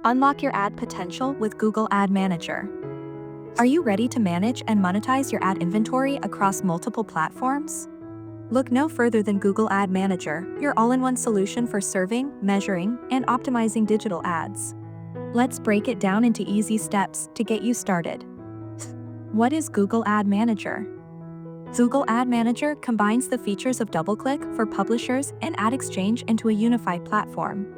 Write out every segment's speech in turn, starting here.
Unlock your ad potential with Google Ad Manager. Are you ready to manage and monetize your ad inventory across multiple platforms? Look no further than Google Ad Manager, your all-in-one solution for serving, measuring, and optimizing digital ads. Let's break it down into easy steps to get you started. What is Google Ad Manager? Google Ad Manager combines the features of DoubleClick for publishers and Ad Exchange into a unified platform.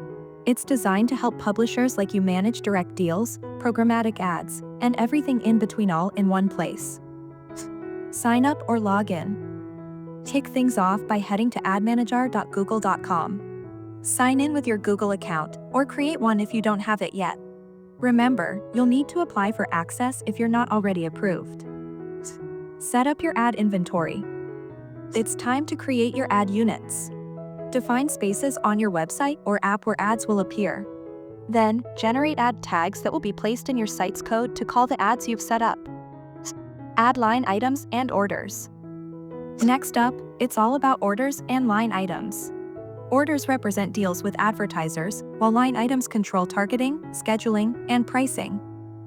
It's designed to help publishers like you manage direct deals, programmatic ads, and everything in between all in one place. Sign up or log in. Kick things off by heading to admanager.google.com. Sign in with your Google account, or create one if you don't have it yet. Remember, you'll need to apply for access if you're not already approved. Set up your ad inventory. It's time to create your ad units. Define spaces on your website or app where ads will appear. Then, generate ad tags that will be placed in your site's code to call the ads you've set up. Add line items and orders. Next up, it's all about orders and line items. Orders represent deals with advertisers, while line items control targeting, scheduling, and pricing.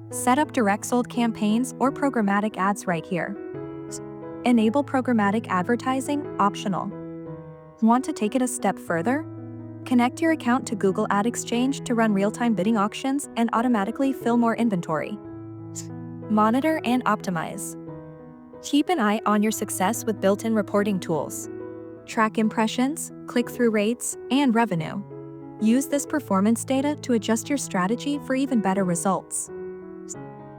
Set up direct sold campaigns or programmatic ads right here. Enable programmatic advertising, optional. Want to take it a step further? Connect your account to Google Ad Exchange to run real-time bidding auctions and automatically fill more inventory. Monitor and optimize. Keep an eye on your success with built-in reporting tools. Track impressions, click-through rates, and revenue. Use this performance data to adjust your strategy for even better results.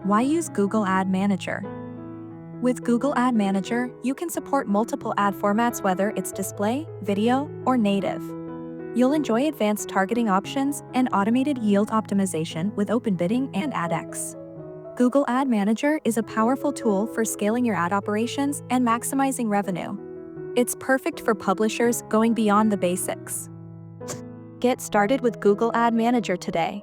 Why use Google Ad Manager? With Google Ad Manager, you can support multiple ad formats, whether it's display, video, or native. You'll enjoy advanced targeting options and automated yield optimization with open bidding and AdX. Google Ad Manager is a powerful tool for scaling your ad operations and maximizing revenue. It's perfect for publishers going beyond the basics. Get started with Google Ad Manager today.